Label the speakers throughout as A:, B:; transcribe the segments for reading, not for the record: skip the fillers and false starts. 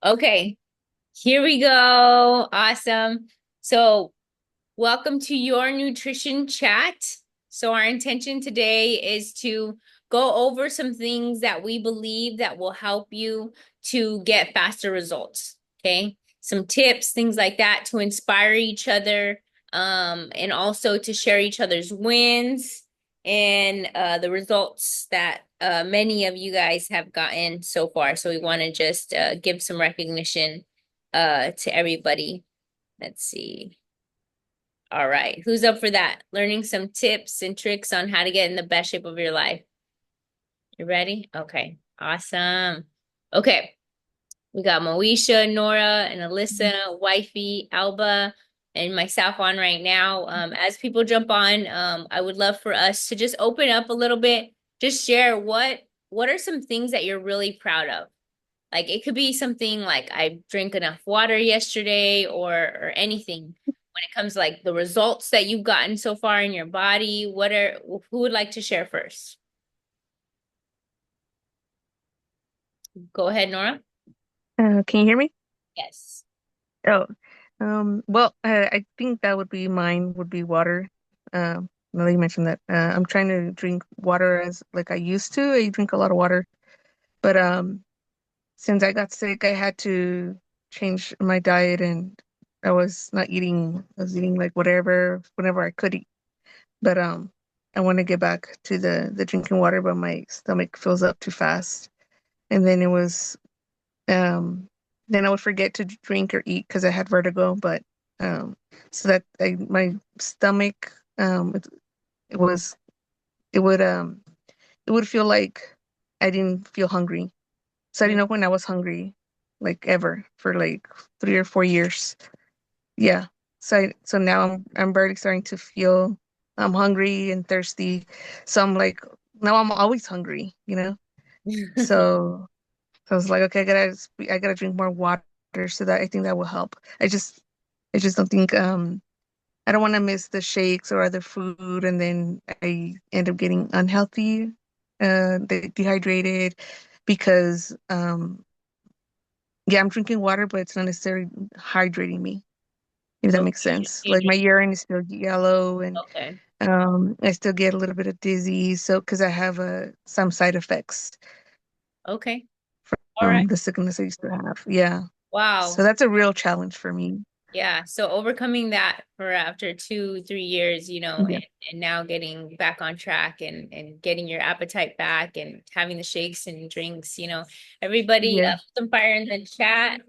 A: Okay, here we go. Awesome. So, welcome to your nutrition chat. So, our intention today is to go over some things that we believe that will help you to get faster results. Okay, some tips, things like that to inspire each other, and also to share each other's wins and the results that many of you guys have gotten so far. So we want to just give some recognition to everybody. Let's see. All right. Who's up for that? Learning some tips and tricks on how to get in the best shape of your life. You ready? Okay. Awesome. Okay. We got Moesha, Nora, and Alyssa, Wifey, Alba, and myself on right now. As people jump on, I would love for us to just open up a little bit, just share what are some things that you're really proud of. Like it could be something like I drank enough water yesterday or anything. When it comes to like the results that you've gotten so far in your body, who would like to share first? Go ahead, Nora.
B: Can you hear me?
A: Yes.
B: Oh, I think that would be mine, would be water. Now that you mentioned that, I'm trying to drink water as like I used to. I drink a lot of water, but since I got sick, I had to change my diet, and I was not eating. I was eating like whenever I could eat. But I want to get back to the drinking water, but my stomach fills up too fast, and Um, then I would forget to drink or eat because I had vertigo. But so that my stomach, it was it would it would feel like I didn't feel hungry. So I didn't know when I was hungry, like ever for like 3 or 4 years. Yeah. So now I'm barely starting to feel I'm hungry and thirsty. So I'm like now I'm always hungry. So So I was like, okay, I gotta drink more water so that I think that will help. I just don't think I don't want to miss the shakes or other food and then I end up getting unhealthy, dehydrated because yeah, I'm drinking water, but it's not necessarily hydrating me, if that
A: Okay.
B: makes sense.
A: You
B: Like my
A: drink.
B: urine is still yellow and
A: Okay.
B: I still get a little bit of dizzy, so because I have some side effects
A: Okay. All right.
B: from the sickness I used to have. Yeah.
A: Wow.
B: So that's a real challenge for me.
A: Yeah. So overcoming that for after 2, 3 years,
B: Yeah.
A: and now getting back on track and getting your appetite back and having the shakes and drinks, everybody
B: Yeah.
A: put some fire in the chat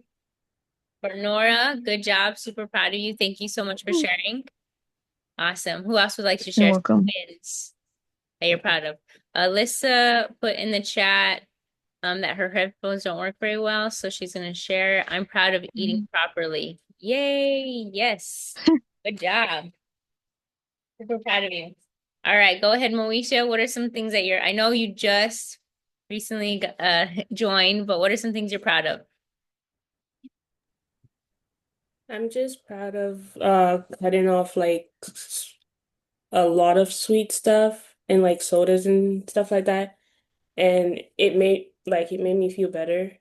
A: for Nora. Good job. Super proud of you. Thank you so much for sharing. Awesome. Who else would like to
B: You're
A: share some
B: welcome.
A: wins that you're proud of? Alyssa put in the chat that her headphones don't work very well, so she's gonna share. I'm proud of eating
B: Mhm.
A: properly. Yay! Yes. Good job. Super proud of you. All right, go ahead, Moesha. What are some things that I know you just recently joined, but what are some things you're proud of?
C: I'm just proud of cutting off like a lot of sweet stuff and like sodas and stuff like that. And it made me feel better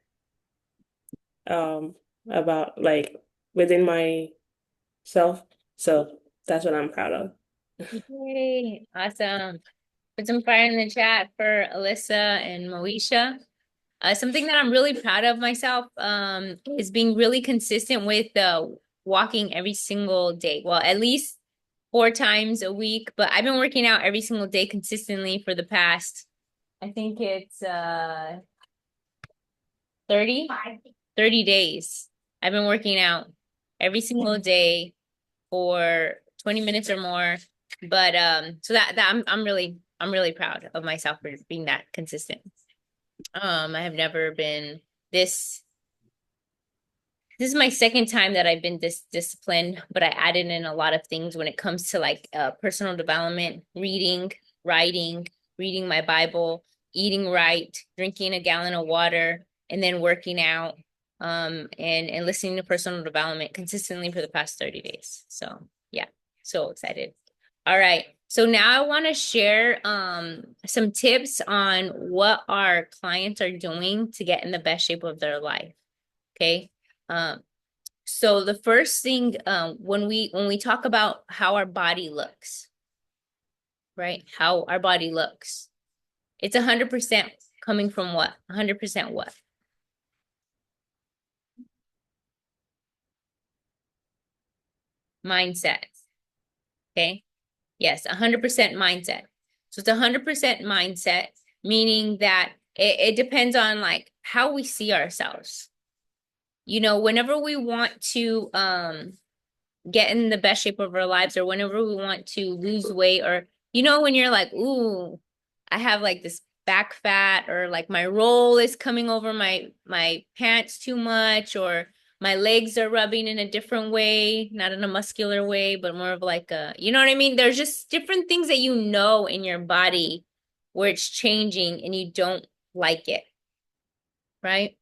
C: about like within myself. So that's what I'm proud of.
A: Yay! Awesome. Put some fire in the chat for Alyssa and Moesha. Something that I'm really proud of myself is being really consistent with walking every single day. Well, at least 4 times a week, but I've been working out every single day consistently for the past, I think it's 30, 30 days. I've been working out every single day for 20 minutes or more. But so that I'm really proud of myself for being that consistent. I have never been this this is my second time that I've been this disciplined, but I added in a lot of things when it comes to like personal development, reading, writing, reading my Bible, eating right, drinking a gallon of water, and then working out, and listening to personal development consistently for the past 30 days. So yeah, so excited. All right. So now I want to share some tips on what our clients are doing to get in the best shape of their life. Okay. So the first thing, when we talk about how our body looks, right? How our body looks, it's 100% coming from what? 100% what? Mindset. Okay. Yes, 100% mindset. So it's 100% mindset, meaning that it depends on like how we see ourselves. You know, whenever we want to get in the best shape of our lives, or whenever we want to lose weight, or you know, when you're like, ooh, I have like this back fat, or like my roll is coming over my pants too much, or my legs are rubbing in a different way, not in a muscular way, but more of like a, you know what I mean? There's just different things that you know in your body where it's changing and you don't like it, right?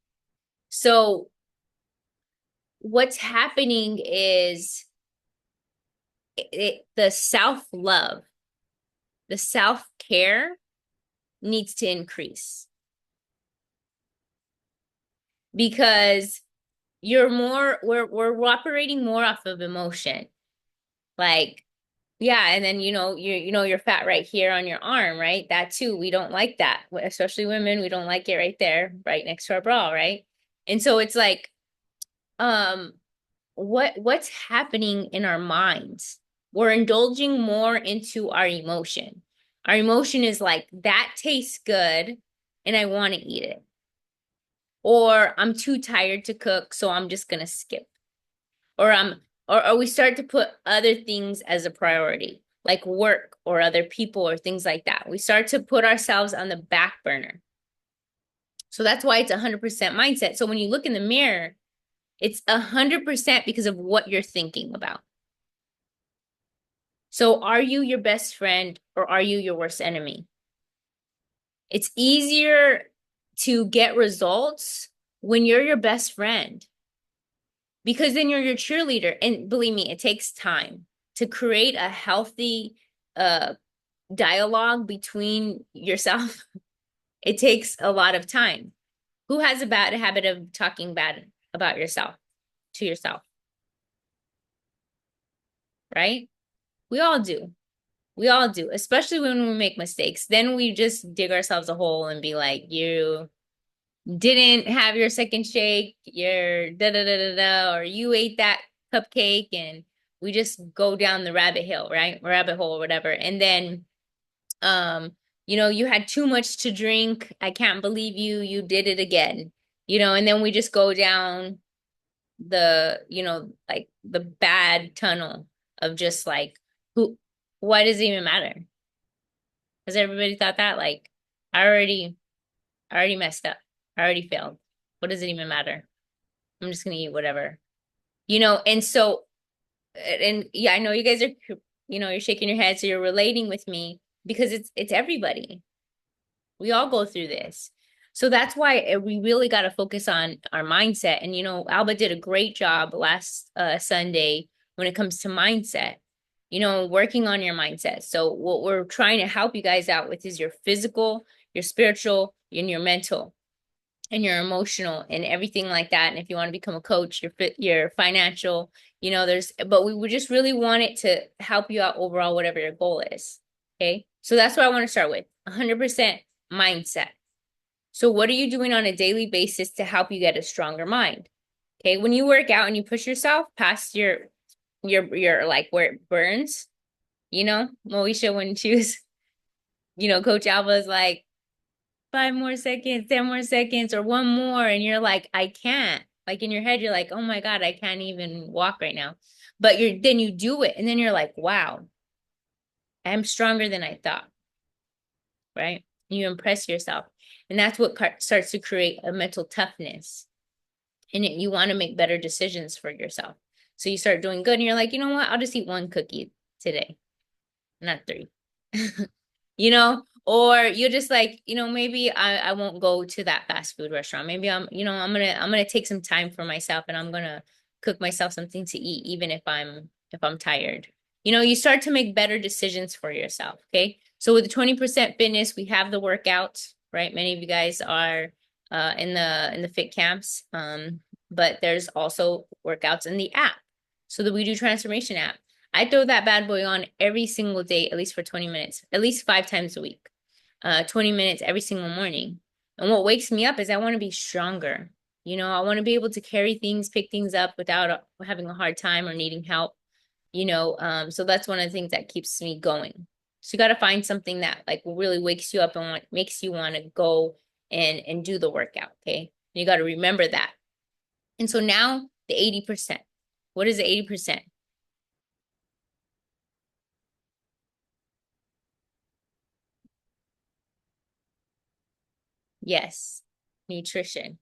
A: So what's happening is the self-love, the self-care needs to increase, because we're operating more off of emotion. Like, yeah, and then you're fat right here on your arm, right? That too, we don't like that. Especially women, we don't like it right there, right next to our bra, right? And so it's like, um, what's happening in our minds? We're indulging more into our emotion. Our emotion is like, that tastes good and I want to eat it. Or I'm too tired to cook, so I'm just gonna skip. Or or we start to put other things as a priority, like work or other people or things like that. We start to put ourselves on the back burner. So that's why it's 100% mindset. So when you look in the mirror, it's 100% because of what you're thinking about. So are you your best friend or are you your worst enemy? It's easier to get results when you're your best friend, because then you're your cheerleader. And believe me, it takes time to create a healthy dialogue between yourself. It takes a lot of time. Who has a bad habit of talking bad about yourself to yourself? Right? We all do. We all do, especially when we make mistakes. Then we just dig ourselves a hole and be like, you didn't have your second shake, you're da da da da da, or you ate that cupcake, and we just go down the rabbit hill, right? Rabbit hole or whatever. And then you had too much to drink. I can't believe you did it again. And then we just go down like the bad tunnel of just like, why does it even matter? Has everybody thought that? Like, I already messed up. I already failed. What does it even matter? I'm just gonna eat whatever. And so, and yeah, I know you guys are, you're shaking your head, so you're relating with me, because it's everybody. We all go through this. So that's why we really got to focus on our mindset. And Alba did a great job last Sunday when it comes to mindset, working on your mindset. So what we're trying to help you guys out with is your physical, your spiritual, and your mental, and your emotional, and everything like that. And if you want to become a coach, your financial, but we would just really want it to help you out overall, whatever your goal is. Okay. So that's what I want to start with, 100% mindset. So what are you doing on a daily basis to help you get a stronger mind? Okay. When you work out and you push yourself past your like where it burns, Moesha, when she was, Coach Alba's like, 5 more seconds, 10 more seconds, or one more. And you're like, I can't. Like in your head, you're like, oh my God, I can't even walk right now. But then you do it. And then you're like, wow, I'm stronger than I thought. Right? You impress yourself. And that's what starts to create a mental toughness. And you want to make better decisions for yourself. So you start doing good and you're like, you know what? I'll just eat 1 cookie today, not 3. Or you're just like, maybe I won't go to that fast food restaurant. Maybe I'm gonna take some time for myself, and I'm gonna cook myself something to eat, even if I'm tired. You start to make better decisions for yourself. Okay. So with the 20% fitness, we have the workouts, right? Many of you guys are in the fit camps. but there's also workouts in the app. So the We Do Transformation app. I throw that bad boy on every single day, at least for 20 minutes, at least 5 times a week, 20 minutes every single morning. And what wakes me up is I want to be stronger. You know, I want to be able to carry things, pick things up without having a hard time or needing help, you know. So that's one of the things that keeps me going. So you got to find something that like really wakes you up and makes you want to go and do the workout, okay? You got to remember that. And so now the 80%. What is the 80%? Yes, nutrition.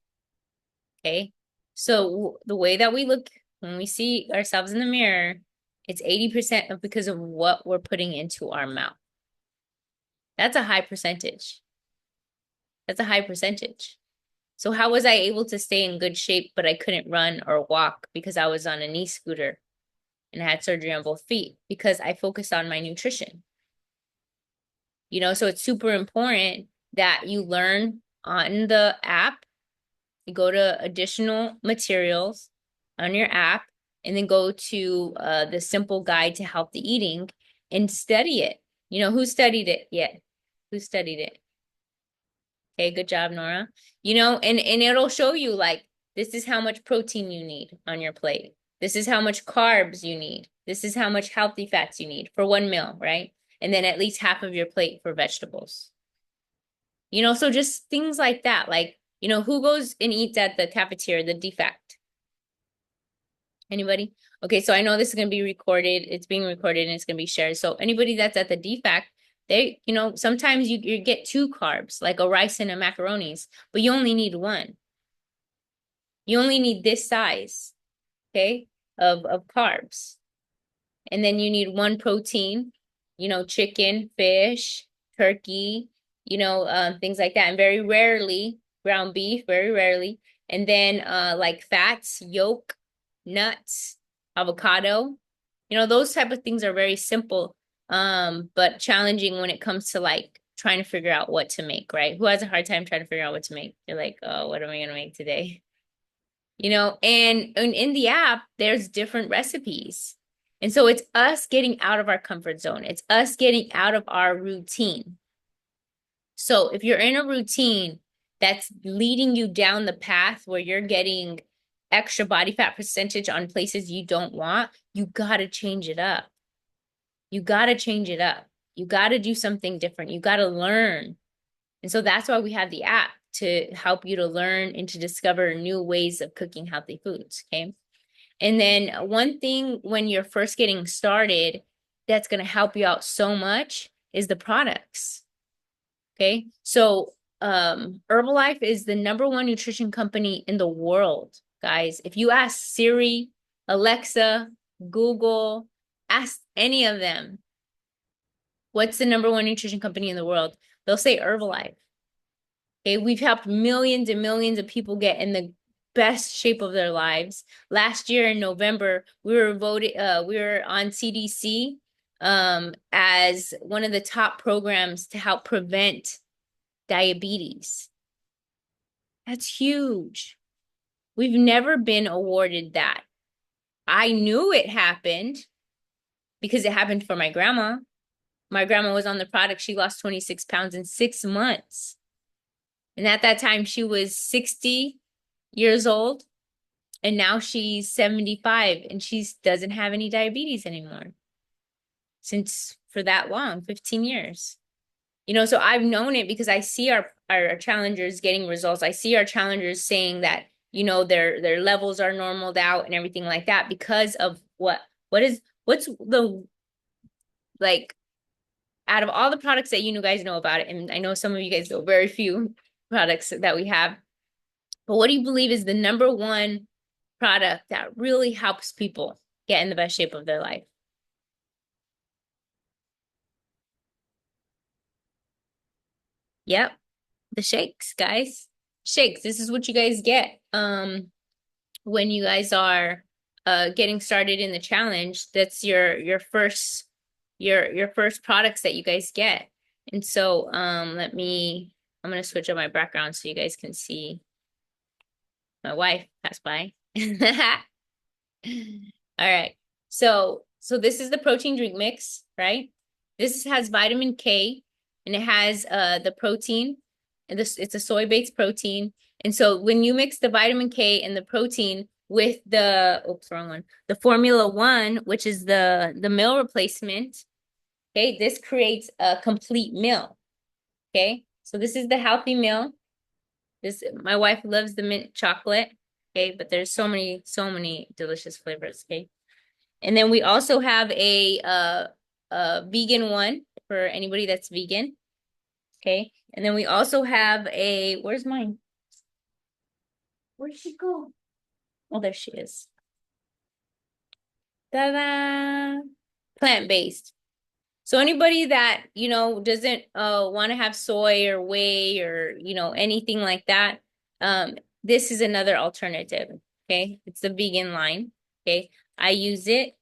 A: Okay. So the way that we look when we see ourselves in the mirror, it's 80% because of what we're putting into our mouth. That's a high percentage. That's a high percentage. So how was I able to stay in good shape, but I couldn't run or walk because I was on a knee scooter and I had surgery on both feet? Because I focused on my nutrition. You know, so it's super important that you learn on the app. You go to additional materials on your app and then go to the simple guide to healthy eating and study it. You know, who studied it yet? Who studied it? Okay, good job, Nora. You know, and it'll show you like, this is how much protein you need on your plate. This is how much carbs you need. This is how much healthy fats you need for one meal, right? And then at least half of your plate for vegetables. You know, so just things like that. Like, you know, who goes and eats at the cafeteria, the DFACT? Anybody? Okay, so I know this is going to be recorded. It's being recorded and it's going to be shared. So anybody that's at the DFACT, they, you know, sometimes you get 2 carbs, like a rice and a macaronis, but you only need 1. You only need this size, okay, of carbs. And then you need 1 protein, you know, chicken, fish, turkey, you know, things like that. And very rarely, ground beef, very rarely. And then like fats, yolk, nuts, avocado. You know, those type of things are very simple, but challenging when it comes to like trying to figure out what to make, right? Who has a hard time trying to figure out what to make? You're like, oh, what am I gonna make today? You know, and in the app, there's different recipes. And so it's us getting out of our comfort zone. It's us getting out of our routine. So if you're in a routine that's leading you down the path where you're getting extra body fat percentage on places you don't want, you got to change it up. You got to change it up. You got to do something different. You got to learn. And so that's why we have the app to help you to learn and to discover new ways of cooking healthy foods, okay? And then one thing when you're first getting started that's going to help you out so much is the products, okay? So Herbalife is the #1 nutrition company in the world, guys. If you ask Siri, Alexa, Google, ask any of them, what's the #1 nutrition company in the world? They'll say Herbalife. Okay, we've helped millions and millions of people get in the best shape of their lives. Last year in November, we were voted, we were on CDC as one of the top programs to help prevent diabetes. That's huge. We've never been awarded that. I knew it happened because it happened for my grandma. My grandma was on the product. She lost 26 pounds in 6 months. And at that time, she was 60 years old. And now she's 75 and she doesn't have any diabetes anymore. Since for that long, 15 years. You know, so I've known it because I see our challengers getting results. I see our challengers saying that, you know, their levels are normaled out and everything like that because of what's the, like, out of all the products that you guys know about it, and I know some of you guys know very few products that we have, but what do you believe is the #1 product that really helps people get in the best shape of their life? Yep, the shakes, guys. Shakes. This is what you guys get when you guys are getting started in the challenge. That's your first products that you guys get. And so I'm gonna switch up my background so you guys can see. My wife passed by. All right. So this is the protein drink mix, right? This has vitamin K and it has the protein and this it's a soy-based protein. And so when you mix the vitamin K and the protein with the oops, wrong one, the Formula One, which is the meal replacement, okay, this creates a complete meal. Okay, so this is the healthy meal. This my wife loves the mint chocolate. Okay, but there's so many delicious flavors. Okay. And then we also have a vegan one for anybody that's vegan. Okay. And then we also have a, where's mine? Where'd she go? Oh, there she is. Ta-da! Plant-based. So anybody that, doesn't want to have soy or whey or, anything like that, this is another alternative. Okay. It's the vegan line. Okay. I use it.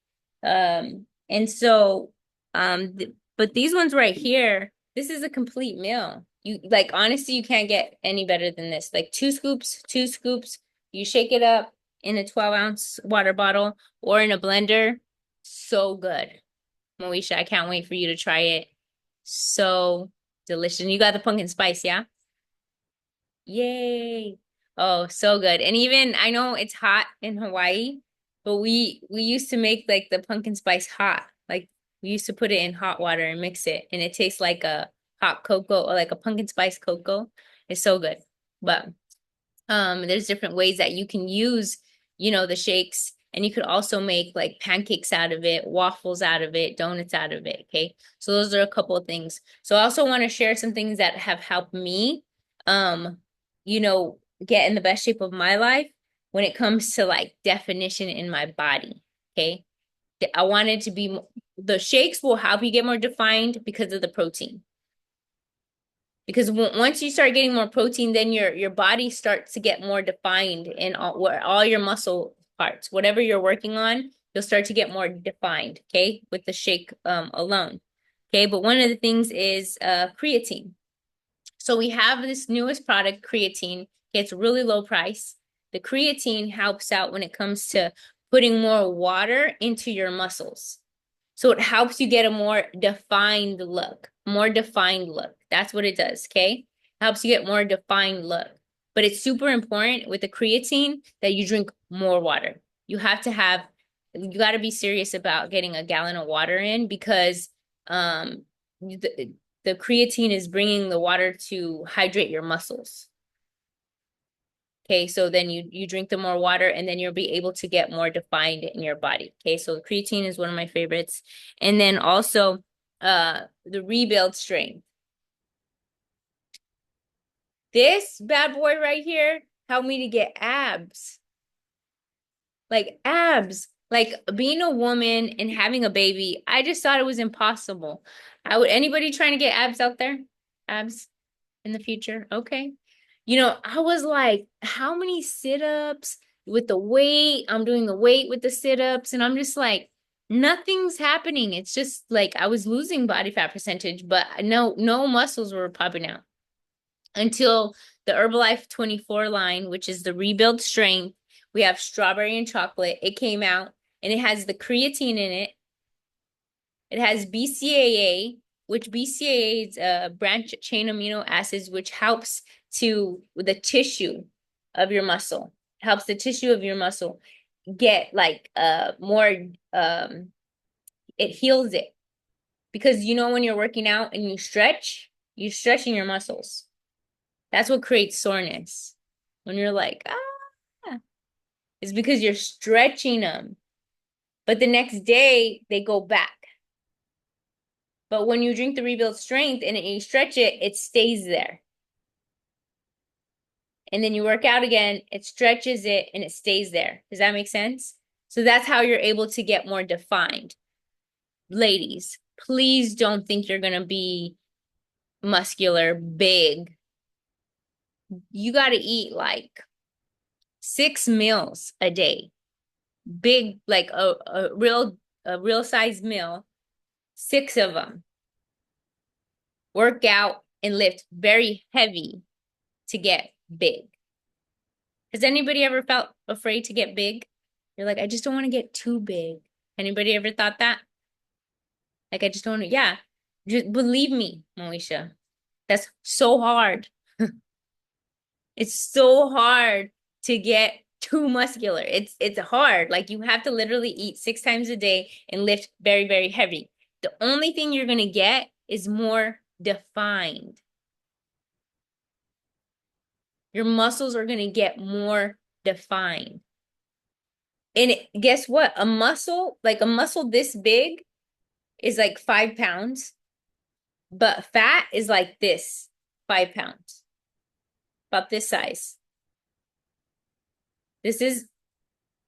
A: And so, but these ones right here, this is a complete meal. You like, honestly, you can't get any better than this. Like two scoops, you shake it up in a 12-ounce water bottle or in a blender. So good. Moesha, I can't wait for you to try it. So delicious. And you got the pumpkin spice, yeah? Yay. Oh, so good. And even I know it's hot in Hawaii, but we used to make like the pumpkin spice hot. Like we used to put it in hot water and mix it, and it tastes like a hot cocoa or like a pumpkin spice cocoa. It's so good. But there's different ways that you can use, the shakes, and you could also make like pancakes out of it, waffles out of it, donuts out of it. Okay. So those are a couple of things. So I also want to share some things that have helped me, um, get in the best shape of my life when it comes to like definition in my body. Okay. I wanted to be, the shakes will help you get more defined because of the protein. Because once you start getting more protein, then your body starts to get more defined in all your muscle parts. Whatever you're working on, you'll start to get more defined, okay, with the shake alone. Okay, but one of the things is creatine. So we have this newest product, creatine. It's really low price. The creatine helps out when it comes to putting more water into your muscles. So it helps you get a more defined look, That's what it does, okay? Helps you get more defined look. But it's super important with the creatine that you drink more water. You got to be serious about getting a gallon of water in because the creatine is bringing the water to hydrate your muscles. Okay, so then you drink the more water and then you'll be able to get more defined in your body. Okay, so the creatine is one of my favorites. And then also the rebuild strength. This bad boy right here helped me to get abs. Like abs. Like being a woman and having a baby, I just thought it was impossible. Anybody trying to get abs out there? Abs in the future? Okay. I was like, how many sit-ups with the weight? I'm doing the weight with the sit-ups, and I'm just like, nothing's happening. It's just like I was losing body fat percentage, but no muscles were popping out until the Herbalife 24 line, which is the rebuild strength. We have strawberry and chocolate. It came out and it has the creatine in it. It has BCAA, which BCAA is branch chain amino acids, which helps the tissue of your muscle, helps the tissue of your muscle get like more it heals it. Because when you're working out and you're stretching your muscles. That's what creates soreness. When you're like, it's because you're stretching them. But the next day they go back. But when you drink the rebuild strength and you stretch it, it stays there. And then you work out again, it stretches it and it stays there. Does that make sense? So that's how you're able to get more defined. Ladies, please don't think you're going to be muscular, big. You got to eat like 6 meals a day. Big, like a real size meal, 6 of them. Work out and lift very heavy to get big. Has anybody ever felt afraid to get big? You're like, I just don't want to get too big. Anybody ever thought that? Like, I just don't want to, yeah. Just believe me, Moesha. That's so hard. It's so hard to get too muscular. It's hard. Like you have to literally eat 6 times a day and lift very, very heavy. The only thing you're gonna get is more defined. Your muscles are gonna get more defined. And guess what? A muscle this big is like 5 pounds, but fat is like this, 5 pounds, about this size. This is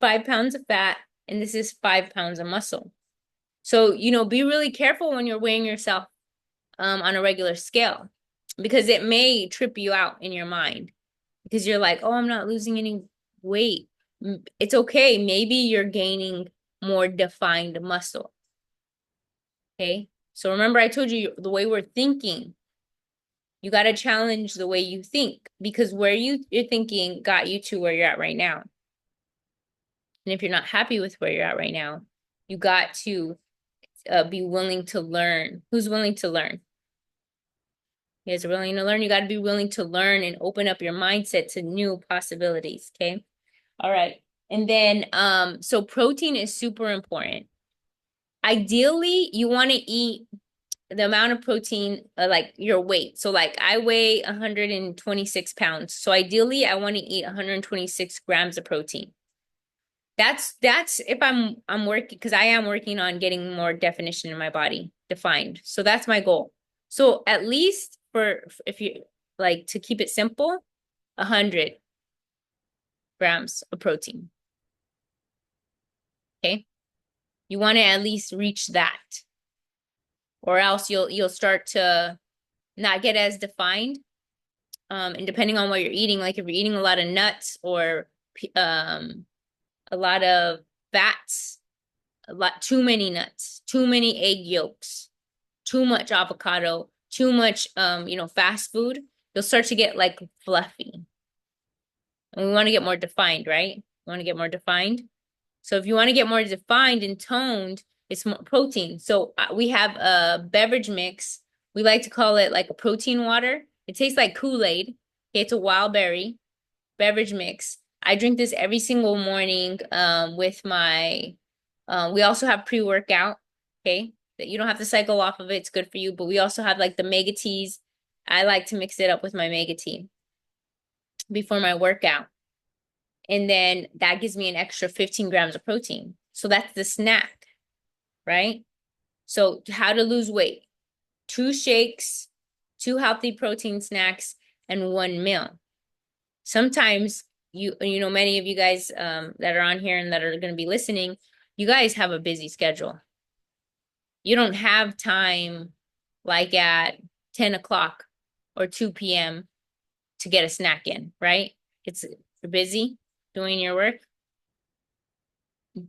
A: 5 pounds of fat, and this is 5 pounds of muscle. So, be really careful when you're weighing yourself on a regular scale, because it may trip you out in your mind because you're like, oh, I'm not losing any weight. It's okay. Maybe you're gaining more defined muscle. Okay. So remember, I told you the way we're thinking, you got to challenge the way you think, because where you're thinking got you to where you're at right now. And if you're not happy with where you're at right now, you got to be willing to learn. Who's willing to learn? You guys are willing to learn. You got to be willing to learn and open up your mindset to new possibilities. Okay. All right. And then, so protein is super important. Ideally, you want to eat the amount of protein, like your weight. So like I weigh 126 pounds. So ideally, I want to eat 126 grams of protein. That's if I'm working, because I am working on getting more definition in my body, defined. So that's my goal. So at least if you like to keep it simple, 100 grams of protein. Okay. You want to at least reach that, or else you'll start to not get as defined. And depending on what you're eating, like if you're eating a lot of nuts or a lot of fats, too many nuts, too many egg yolks, too much avocado, too much fast food, you'll start to get like fluffy. And we want to get more defined, right? We want to get more defined. So if you want to get more defined and toned, it's more protein. So we have a beverage mix. We like to call it like a protein water. It tastes like Kool-Aid. Okay, it's a wild berry beverage mix. I drink this every single morning with my, we also have pre-workout, okay? That you don't have to cycle off of it. It's good for you. But we also have like the mega teas. I like to mix it up with my mega tea before my workout. And then that gives me an extra 15 grams of protein. So that's the snack, right? So how to lose weight: 2 shakes, 2 healthy protein snacks, and 1 meal. Sometimes many of you guys that are on here and that are going to be listening, you guys have a busy schedule. You don't have time like at 10 o'clock or 2 p.m. to get a snack in, right? You're busy doing your work.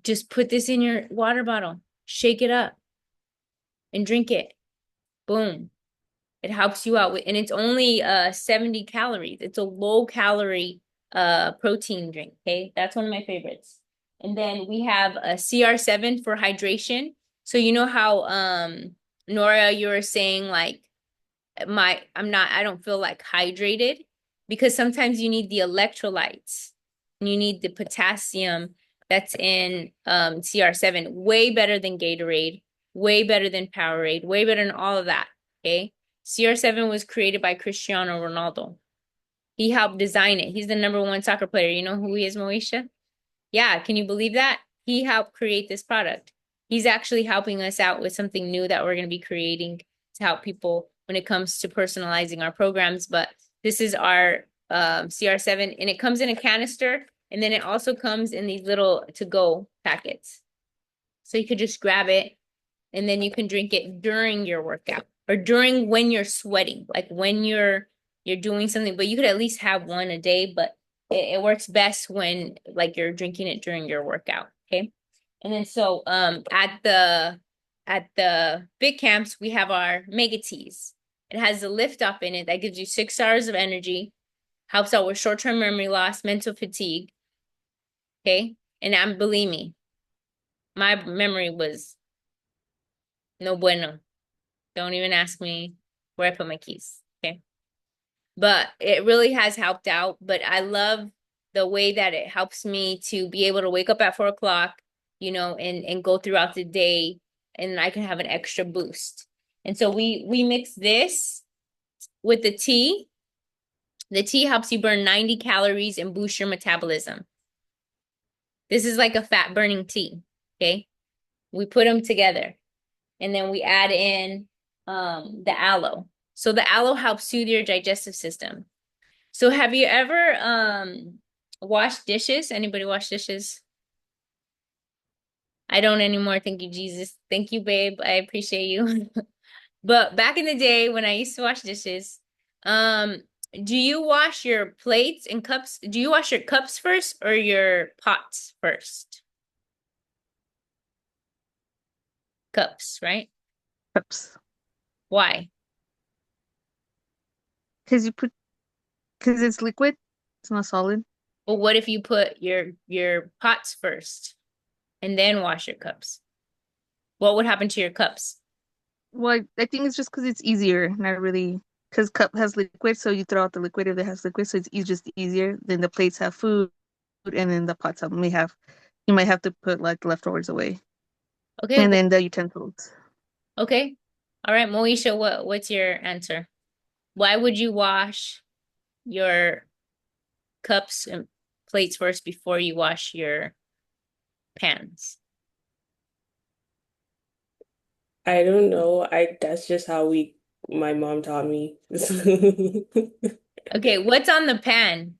A: Just put this in your water bottle, shake it up, and drink it. Boom. It helps you out with, and it's only 70 calories. It's a low calorie protein drink. Okay, that's one of my favorites. And then we have a CR7 for hydration. So you know how Nora, you were saying like I don't feel like hydrated, because sometimes you need the electrolytes and you need the potassium that's in CR7. Way better than Gatorade, way better than Powerade, way better than all of that. Okay. CR7 was created by Cristiano Ronaldo. He helped design it. He's the #1 soccer player. You know who he is, Moesha? Yeah, can you believe that? He helped create this product. He's actually helping us out with something new that we're going to be creating to help people when it comes to personalizing our programs. But this is our CR7, and it comes in a canister, and then it also comes in these little to-go packets. So you could just grab it, and then you can drink it during your workout or during when you're sweating, like when you're doing something. But you could at least have one a day, but it works best when like you're drinking it during your workout. Okay. And then so at the big camps, we have our mega teas. It has a lift up in it that gives you 6 hours of energy. helps out with short-term memory loss, mental fatigue. Okay. And believe me, my memory was no bueno. Don't even ask me where I put my keys. Okay. But it really has helped out. But I love the way that it helps me to be able to wake up at 4 o'clock, and go throughout the day, and I can have an extra boost. And so we mix this with the tea. The tea helps you burn 90 calories and boost your metabolism. This is like a fat burning tea. Okay. We put them together, and then we add in the aloe. So the aloe helps soothe your digestive system. So have you ever washed dishes? Anybody wash dishes? I don't anymore. Thank you, Jesus. Thank you, babe. I appreciate you. But back in the day when I used to wash dishes, do you wash your plates and cups? Do you wash your cups first or your pots first? Cups, right?
B: Cups.
A: Why?
B: Because it's liquid. It's not solid.
A: Well, what if you put your pots first and then wash your cups? What would happen to your cups?
B: Well, I think it's just because it's easier. Not really. Because cup has liquid, so you throw out the liquid if it has liquid, so it's just easier. Then the plates have food, and then the pots you might have to put like leftovers away,
A: Okay,
B: and then the utensils.
A: okay. All right, Moesha, what's your answer? Why would you wash your cups and plates first before you wash your pans?
C: I don't know. That's just how my mom taught me.
A: Okay, what's on the pan?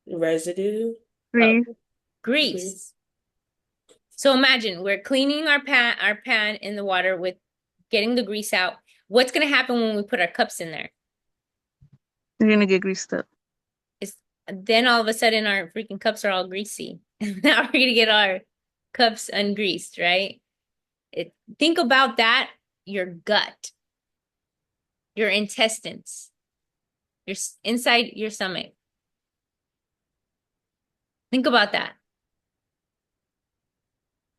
C: Residue.
A: Oh,
B: Three.
A: grease. So imagine we're cleaning our pan in the water with getting the grease out. What's gonna happen when we put our cups in there?
B: You're gonna get greased up.
A: Then all of a sudden our freaking cups are all greasy. Now we're gonna get our cups ungreased, right? Think about that, your gut, your intestines, inside your stomach. Think about that.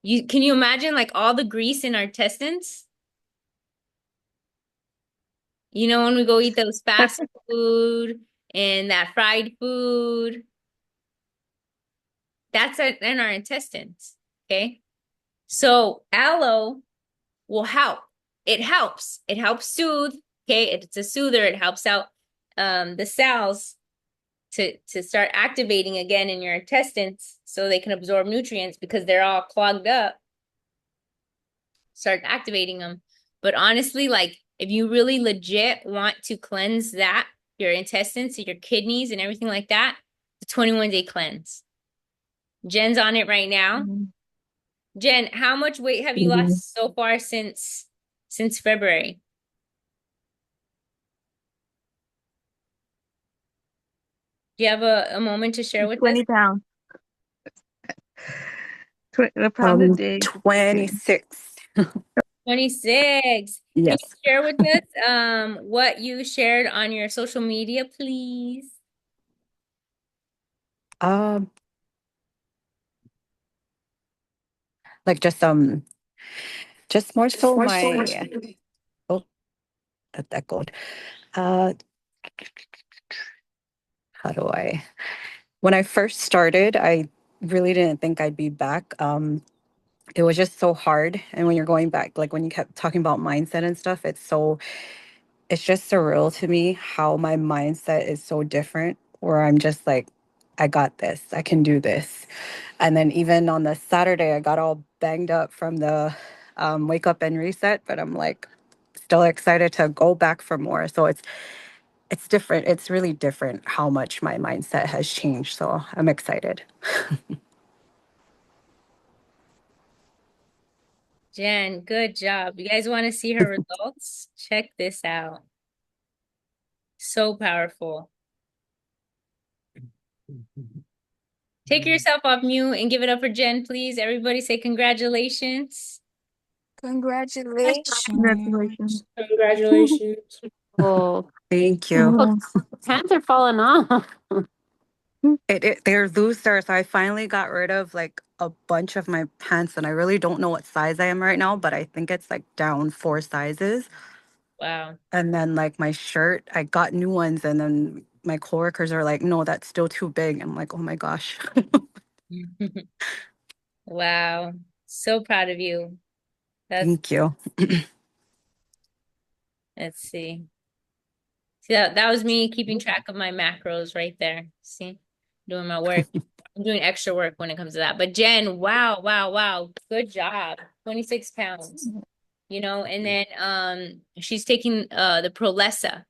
A: Can you imagine like all the grease in our intestines? When we go eat those fast food and that fried food, that's in our intestines. Okay. So aloe will help. It helps. It helps soothe. Okay. It's a soother. It helps out the cells to start activating again in your intestines so they can absorb nutrients because they're all clogged up. Start activating them. But honestly, like if you really legit want to cleanse your intestines, your kidneys and everything like that, the 21-day cleanse. Jen's on it right now. Jen, how much weight have you lost so far since February? Do you have a moment to share with us?
B: 20 pounds. A pound a day.
D: 26.
A: 26. Can
D: Yes.
A: you share with us what you shared on your social media, please?
D: Like just more so my oh, that echoed. Uh, how do I? When I first started, I really didn't think I'd be back. It was just so hard, and when you're going back, like when you kept talking about mindset and stuff, it's just surreal to me how my mindset is so different. Where I'm just like, I got this, I can do this. And then even on the Saturday, I got all banged up from the wake up and reset, but I'm like still excited to go back for more. So it's different. It's really different how much my mindset has changed. So I'm excited.
A: Jen, good job. You guys want to see her results? Check this out. So powerful. Take yourself off mute and give it up for Jen, please. Everybody say congratulations.
E: Congratulations.
B: Congratulations.
C: Congratulations.
E: Oh,
D: Thank you.
B: Oh,
E: Hands are falling off.
D: They're looser, so I finally got rid of like a bunch of my pants, and I really don't know what size I am right now, but I think it's like down 4 sizes.
A: Wow.
D: And then like my shirt, I got new ones, and then my coworkers are like, "No, that's still too big." I'm like, "Oh my gosh."
A: Wow. So proud of you. That's,
D: Thank you.
A: let's see. See, that was me keeping track of my macros right there. See, doing my work. I'm doing extra work when it comes to that. But Jen, wow, wow, wow. Good job. 26 pounds. And then she's taking the Prolesa.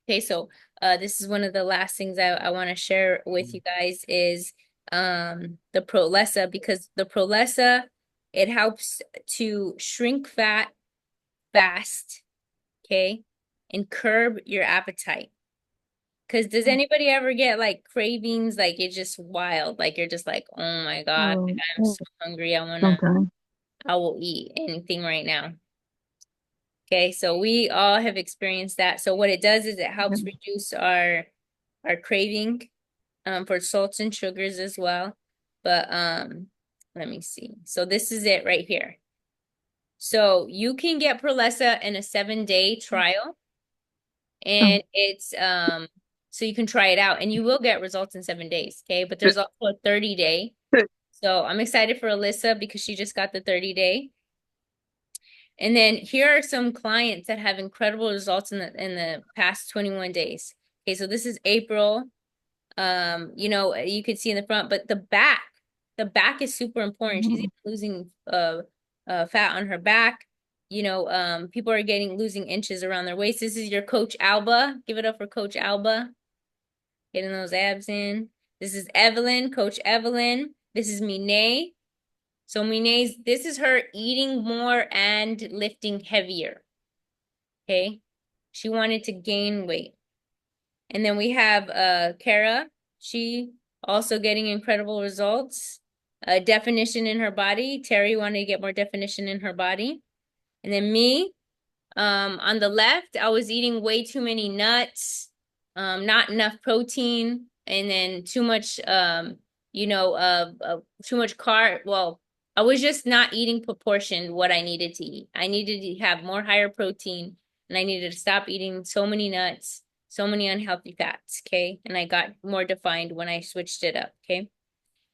A: Okay, so this is one of the last things I want to share with you guys is the Prolesa, because the Prolesa, it helps to shrink fat fast, okay, and curb your appetite. Because does anybody ever get like cravings, like it's just wild, like you're just like, oh my God, like, I'm so hungry,
B: sometimes.
A: I will eat anything right now. Okay, so we all have experienced that. So what it does is it helps reduce our craving for salts and sugars as well. But let me see. So this is it right here. So you can get Prolesa in a 7-day trial, and it's so you can try it out and you will get results in 7 days, okay? But there's also a 30-day. So I'm excited for Alyssa because she just got the 30-day. And then here are some clients that have incredible results in the past 21 days. Okay, so this is April. You could see in the front, but the back is super important. She's even losing fat on her back. People are losing inches around their waist. This is your Coach Alba. Give it up for Coach Alba. Getting those abs in. This is Evelyn, Coach Evelyn. This is Mine. So Mine's, this is her eating more and lifting heavier. Okay. She wanted to gain weight. And then we have Kara. She also getting incredible results. Definition in her body. Terry wanted to get more definition in her body. And then me, on the left, I was eating way too many nuts, not enough protein, and then too much, too much carb. Well, I was just not eating proportioned what I needed to eat. I needed to have more higher protein, and I needed to stop eating so many nuts, so many unhealthy fats, okay? And I got more defined when I switched it up, okay?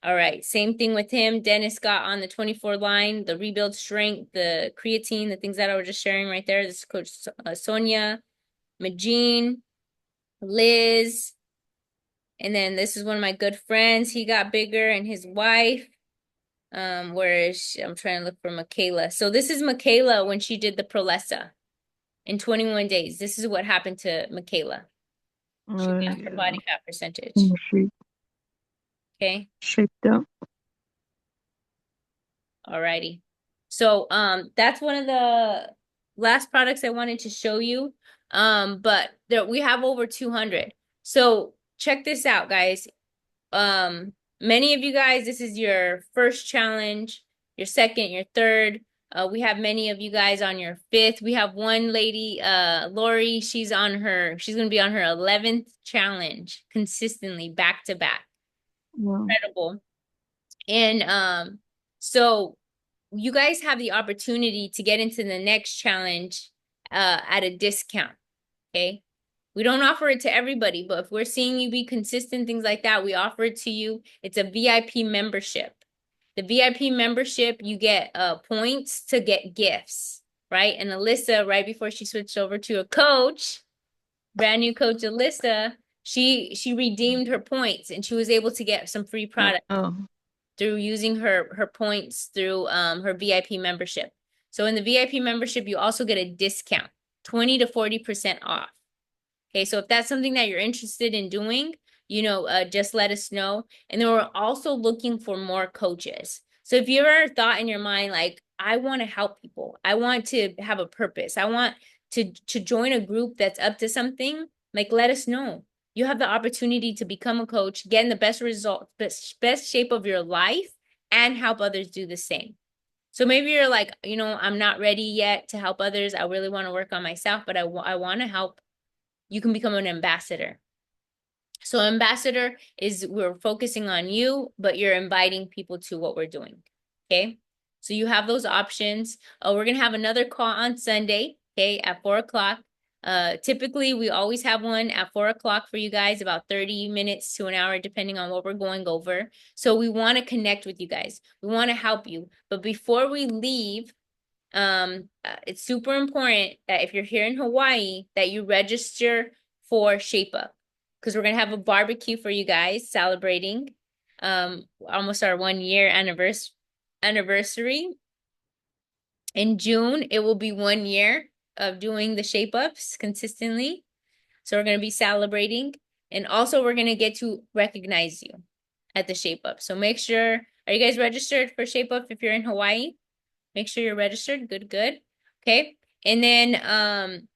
A: All right, same thing with him. Dennis got on the 24 line, the rebuild strength, the creatine, the things that I was just sharing right there. This is Coach Sonia, Majine, Liz. And then this is one of my good friends. He got bigger, and his wife. Where is she? I'm trying to look for Michaela. So this is Michaela when she did the Prolesa in 21 days. This is what happened to Michaela. She got her body fat percentage. Okay.
B: Shaped up.
A: Alrighty. So that's one of the last products I wanted to show you. But we have over 200. So check this out, guys. Many of you guys, this is your first challenge, your second, your third. We have many of you guys on your fifth. We have one lady, Lori, she's gonna be on her 11th challenge consistently back to back.
B: Wow.
A: Incredible. And so you guys have the opportunity to get into the next challenge at a discount. Okay. We don't offer it to everybody, but if we're seeing you be consistent, things like that, we offer it to you. It's a VIP membership. The VIP membership, you get points to get gifts, right? And Alyssa, right before she switched over to a coach, brand new coach Alyssa, she redeemed her points and she was able to get some free product through using her points through her VIP membership. So in the VIP membership, you also get a discount, 20 to 40% off. Okay, so if that's something that you're interested in doing, just let us know. And then we're also looking for more coaches. So if you ever thought in your mind, like, I want to help people, I want to have a purpose, I want to join a group that's up to something, like, let us know. You have the opportunity to become a coach, get in the best result, best shape of your life, and help others do the same. So maybe you're like, I'm not ready yet to help others. I really want to work on myself, but I want to help you can become an ambassador. So ambassador is we're focusing on you, but you're inviting people to what we're doing. Okay. So you have those options. We're going to have another call on Sunday. Okay. At 4 o'clock. Typically we always have one at 4 o'clock for you guys, about 30 minutes to an hour, depending on what we're going over. So we want to connect with you guys. We want to help you. But before we leave, it's super important that if you're here in Hawaii, that you register for Shape Up, because we're gonna have a barbecue for you guys celebrating almost our 1 year anniversary. In June, it will be 1 year of doing the Shape Ups consistently. So we're gonna be celebrating, and also we're gonna get to recognize you at the Shape Up. So make sure, are you guys registered for Shape Up if you're in Hawaii? Make sure you're registered. Good, good. Okay. And then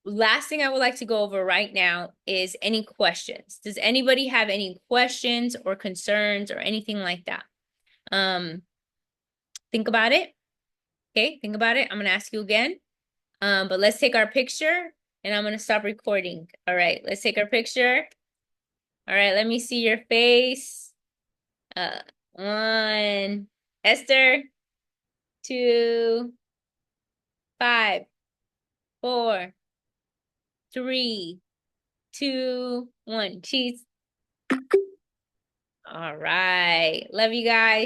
A: last thing I would like to go over right now is any questions. Does anybody have any questions or concerns or anything like that? Think about it. Okay, think about it. I'm gonna ask you again. But let's take our picture and I'm gonna stop recording. All right, let's take our picture. All right, let me see your face. 1, Esther, 2, 5, 4, 3, 2, 1. Cheese. All right. Love you guys.